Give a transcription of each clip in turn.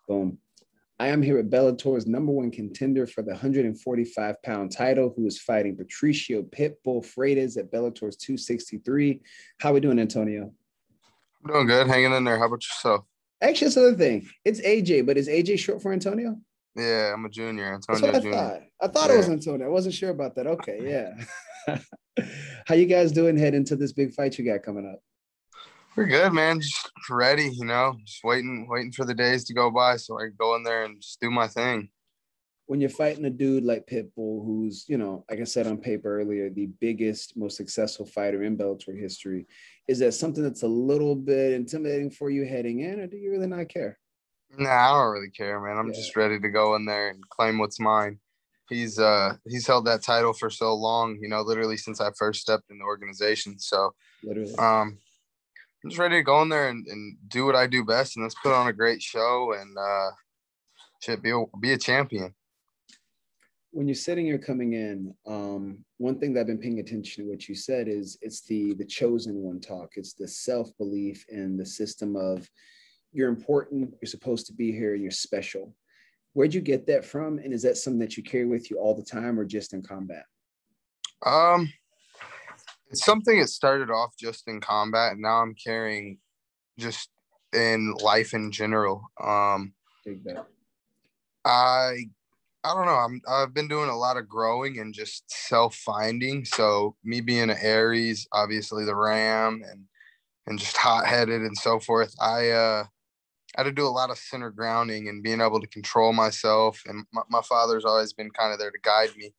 Boom. I am here with Bellator's number one contender for the 145-pound title, who is fighting Patricio Pitbull Freitas at Bellator's 263. How we doing, Antonio? I'm doing good, hanging in there. How about yourself? Actually, that's another thing. It's AJ, but is AJ short for Antonio? Yeah, I'm a junior, That's what Antonio I Junior. thought. I thought it was Yeah, Antonio. I wasn't sure about that. Okay, yeah. How you guys doing heading into this big fight you got coming up? we're good, man. Just ready, just waiting for the days to go by so I can go in there and just do my thing. When you're fighting a dude like Pitbull, who's, like I said on paper earlier, the biggest, most successful fighter in Bellator history, is that something that's a little bit intimidating for you heading in, or do you really not care? Nah, I don't really care, man. I'm Yeah, just ready to go in there and claim what's mine. He's held that title for so long, literally since I first stepped in the organization. So literally. I'm just ready to go in there and do what I do best, and let's put on a great show and shit, be a champion. When you're sitting here coming in, one thing that I've been paying attention to what you said is it's the chosen one talk. It's the self-belief and the system of you're important, you're supposed to be here, and you're special. Where'd you get that from? And is that something that you carry with you all the time or just in combat? Um, it's something that started off just in combat, and now I'm carrying just in life in general. Take that. I I don't know. I've been doing a lot of growing and just self finding. So me being an Aries, obviously the Ram, and just hot headed and so forth. I had to do a lot of center grounding and being able to control myself. And my father's always been kind of there to guide me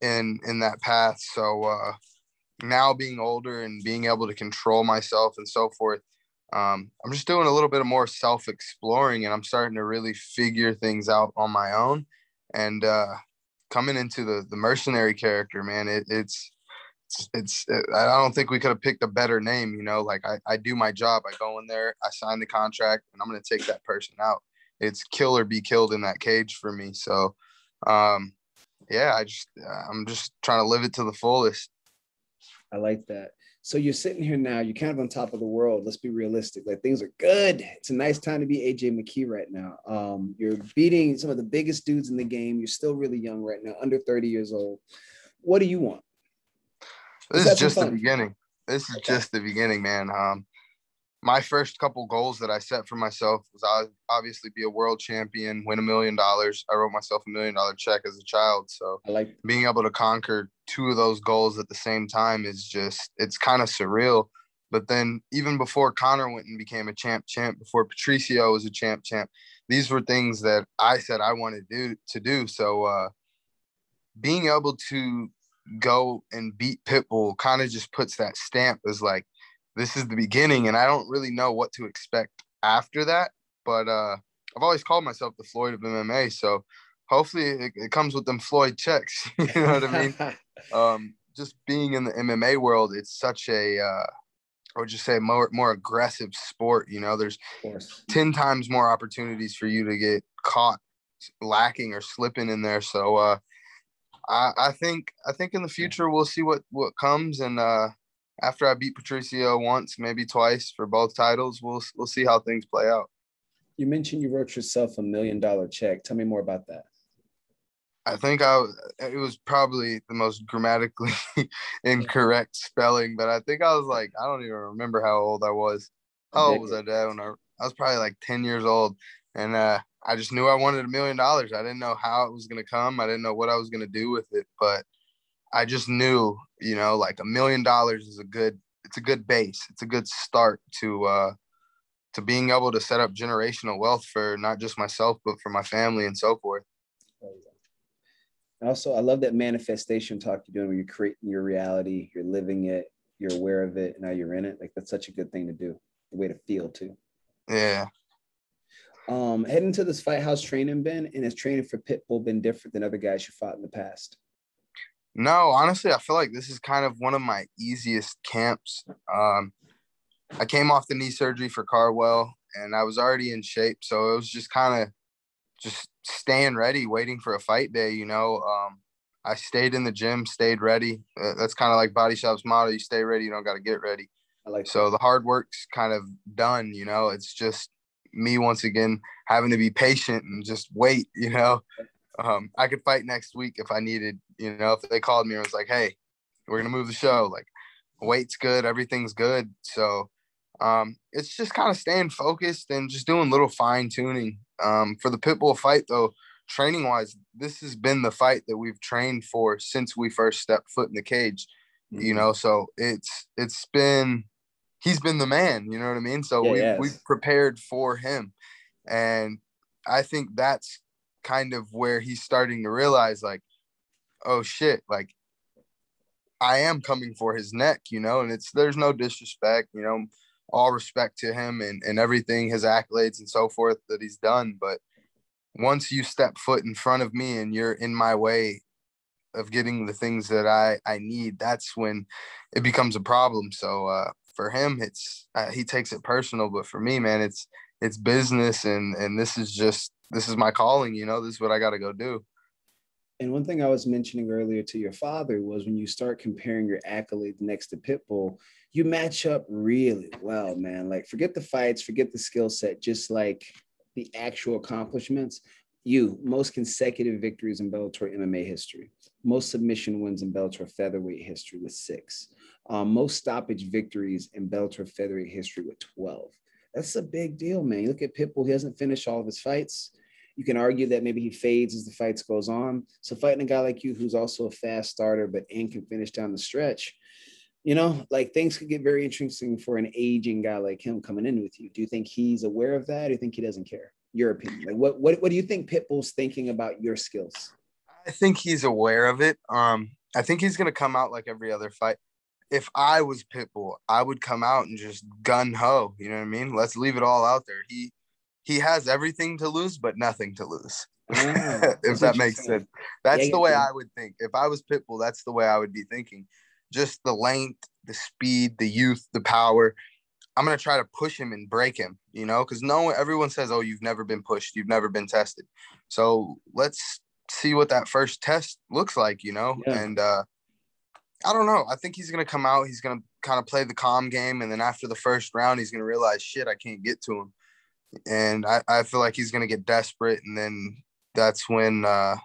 in that path. So now being older and being able to control myself and so forth, I'm just doing a little bit of more self exploring, and I'm starting to really figure things out on my own. And coming into the mercenary character, man, I don't think we could have picked a better name. Like I do my job. I go in there, I sign the contract, and I'm going to take that person out. It's kill or be killed in that cage for me. So, um, yeah, I'm just trying to live it to the fullest. I like that. So you're sitting here now, you're kind of on top of the world. Let's be realistic. Like things are good. It's a nice time to be AJ McKee right now. You're beating some of the biggest dudes in the game. You're still really young right now, under 30 years old. What do you want? Let's This is have some just the fun. beginning. This is Okay. just the beginning, man. My first couple goals that I set for myself was I obviously be a world champion, win $1 million. I wrote myself $1 million check as a child. So I like being able to conquer two of those goals at the same time is it's kind of surreal. But then even before Connor went and became a champ, before Patricio was a champ, these were things that I said I wanted to do. So being able to go and beat Pitbull kind of just puts that stamp as like, this is the beginning, and I don't really know what to expect after that. But I've always called myself the Floyd of MMA, so hopefully it comes with them Floyd checks. You know what I mean? that. Just being in the MMA world, it's such a I would just say more aggressive sport. There's Of course. 10 times more opportunities for you to get caught lacking or slipping in there. So I think in the future we'll see what comes, and after I beat Patricio once, maybe twice for both titles, we'll see how things play out. You mentioned you wrote yourself $1 million check. Tell me more about that. I think it was probably the most grammatically incorrect spelling, but I think I was like, I don't even remember how old I was. A How old was decade. I, Dad? I was probably like 10 years old, and I just knew I wanted $1 million. I didn't know how it was gonna come. I didn't know what I was gonna do with it, but I just knew, like $1 million is it's a good base. It's a good start to being able to set up generational wealth for not just myself, but for my family and so forth. Also, I love that manifestation talk you're doing where you're creating your reality, you're living it, you're aware of it, and now you're in it. Like that's such a good thing to do. The way to feel too. Yeah. Heading to this fight, how's training been? And has training for Pitbull been different than other guys you fought in the past? No, honestly, I feel like this is kind of one of my easiest camps. I came off the knee surgery for Carwell, and I was already in shape, so it was just kind of just staying ready, waiting for a fight day. I stayed in the gym, stayed ready. That's kind of like Body Shop's motto: you stay ready, you don't got to get ready. I like So that. the hard work's kind of done. It's just me once again having to be patient and just wait, you know. I could fight next week if I needed, you know, if they called me and was like, hey, we're going to move the show. Like, weight's good, everything's good. So it's just kind of staying focused and just doing little fine tuning. For the pitbull fight, though, training wise, this has been the fight that we've trained for since we first stepped foot in the cage, you know. So it's been, he's been the man, you know what I mean? So we've prepared for him. And I think that's kind of where he's starting to realize, like, oh shit, like I am coming for his neck, you know. And there's no disrespect, you know, all respect to him and everything, his accolades and so forth that he's done. But once you step foot in front of me and you're in my way of getting the things that I need, that's when it becomes a problem. So for him, it's he takes it personal, but for me, man, it's business, and this is my calling, you know. This is what I got to go do. And one thing I was mentioning earlier to your father was when you start comparing your accolades next to Pitbull, you match up really well, man. Like, forget the fights, forget the skill set, just like the actual accomplishments. Most consecutive victories in Bellator MMA history, most submission wins in Bellator featherweight history with 6, most stoppage victories in Bellator featherweight history with 12. That's a big deal, man. You look at Pitbull, he hasn't finished all of his fights. You can argue that maybe he fades as the fights goes on. So fighting a guy like you, who's also a fast starter, but can finish down the stretch, you know, like things could get very interesting for an aging guy like him coming in with you. Do you think he's aware of that? Or do you think he doesn't care? Your opinion. Like, what do you think Pitbull's thinking about your skills? I think he's aware of it. I think he's gonna come out like every other fight. If I was Pitbull, I would come out and just gun ho. You know what I mean? Let's leave it all out there. He has everything to lose, but nothing to lose. If that makes sense. That's the way I would think. If I was Pitbull, that's the way I would be thinking. Just the length, the speed, the youth, the power. I'm going to try to push him and break him, you know, because everyone says, oh, you've never been pushed. You've never been tested. So let's see what that first test looks like, you know. Yeah. And I don't know. I think he's going to come out. He's going to kind of play the calm game. And then after the first round, he's going to realize, shit, I can't get to him. And I feel like he's going to get desperate. And then that's when I'll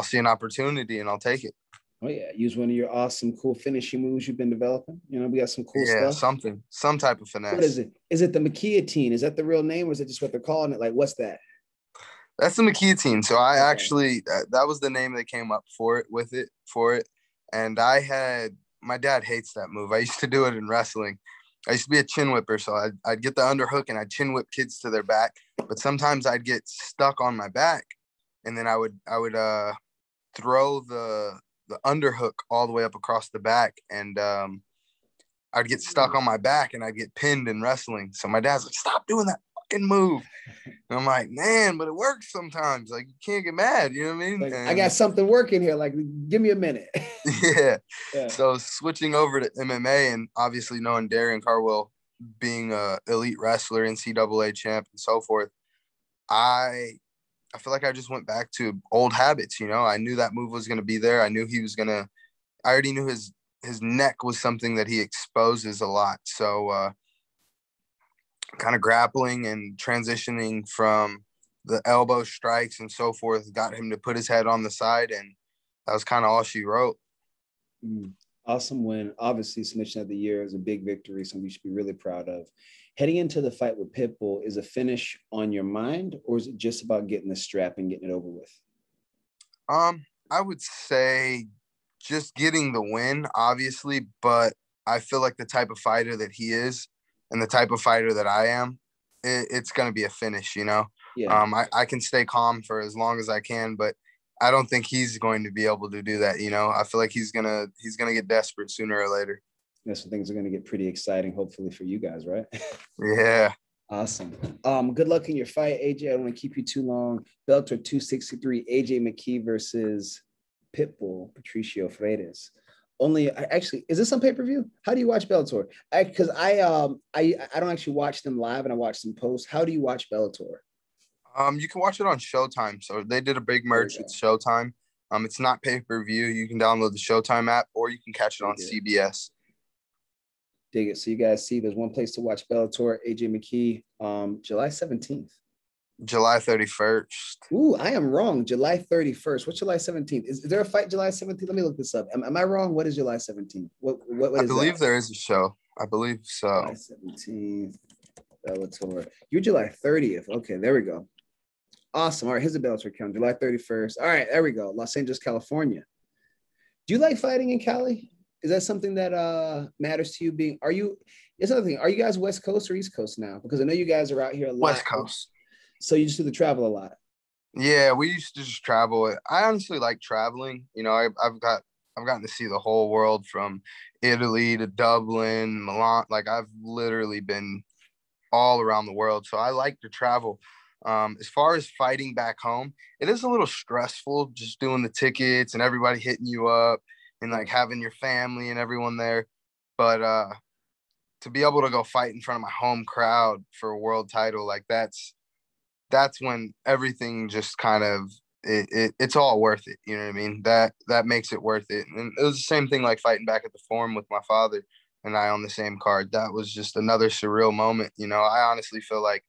see an opportunity and I'll take it. Oh, yeah. Use one of your awesome, cool finishing moves you've been developing. You know, we got some cool stuff. Some type of finesse. What is it? Is it the mckee? Is that the real name, or is it just what they're calling it? Like, what's that? That's the mckee. So I actually, that was the name that came up for it. And my dad hates that move. I used to do it in wrestling. I used to be a chin whipper. So I'd get the underhook and I'd chin whip kids to their back. But sometimes I'd get stuck on my back. And then I would throw the underhook all the way up across the back, and I'd get stuck on my back and I'd get pinned in wrestling. So my dad's like, stop doing that fucking move. And I'm like, man, but it works sometimes. Like, you can't get mad, you know what I mean? Like, I got something working here. Like, give me a minute. Yeah. So switching over to MMA, and obviously knowing Darian Carwell being a elite wrestler, NCAA champ and so forth, I feel like I just went back to old habits, you know. I knew that move was going to be there. I knew I already knew his neck was something that he exposes a lot. So kind of grappling and transitioning from the elbow strikes and so forth got him to put his head on the side, and that was kind of all she wrote. Awesome win. Obviously, submission of the year is a big victory, something you should be really proud of. Heading into the fight with Pitbull, is a finish on your mind, or is it just about getting the strap and getting it over with? I would say just getting the win, obviously, but I feel like the type of fighter that he is and the type of fighter that I am, it's going to be a finish, you know? Yeah. I can stay calm for as long as I can, but I don't think he's going to be able to do that, you know? I feel like he's gonna get desperate sooner or later. That's when things are going to get pretty exciting, hopefully, for you guys, right? Yeah. Awesome. Good luck in your fight, AJ. I don't want to keep you too long. Bellator 263, AJ McKee versus Pitbull, Patricio Freires. Is this on pay-per-view? How do you watch Bellator? Because I don't actually watch them live, and I watch some posts. How do you watch Bellator? You can watch it on Showtime. So they did a big merge with Showtime. It's not pay-per-view. You can download the Showtime app, or you can catch it on CBS. Dig it. So you guys see, there's one place to watch Bellator, AJ McKee, July 17th. July 31st. Ooh, I am wrong. July 31st. What's July 17th? Is there a fight July 17th? Let me look this up. Am I wrong? What is July 17th? What I is believe that? there is a show. I believe so. July 17th, Bellator. You're July 30th. Okay, there we go. Awesome. All right, here's the Bellator count. July 31st. All right, there we go. Los Angeles, California. Do you like fighting in Cali? Is that something that matters to you? It's another thing. Are you guys West Coast or East Coast now? Because I know you guys are out here a lot. West Coast. So you just do the travel a lot. Yeah, we used to just travel. I honestly like traveling. You know, I've gotten to see the whole world from Italy to Dublin, Milan. Like I've literally been all around the world. So I like to travel. As far as fighting back home, it is a little stressful just doing the tickets and everybody hitting you up and like having your family and everyone there. But to be able to go fight in front of my home crowd for a world title, like that's when everything just kind of it's all worth it. You know what I mean? That makes it worth it. And it was the same thing like fighting back at the Forum with my father and I on the same card. That was just another surreal moment. You know, I honestly feel like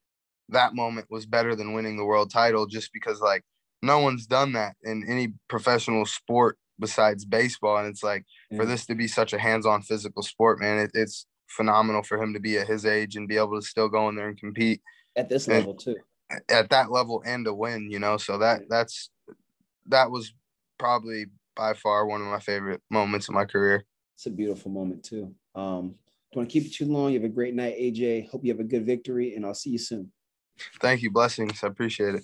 that moment was better than winning the world title just because like no one's done that in any professional sport besides baseball. And it's like for this to be such a hands-on physical sport, man, it's phenomenal for him to be at his age and be able to still go in there and compete at this level too. At that level and to win, you know. So that was probably by far one of my favorite moments in my career. It's a beautiful moment too. Don't want to keep it too long. You have a great night, AJ. Hope you have a good victory, and I'll see you soon. Thank you. Blessings. I appreciate it.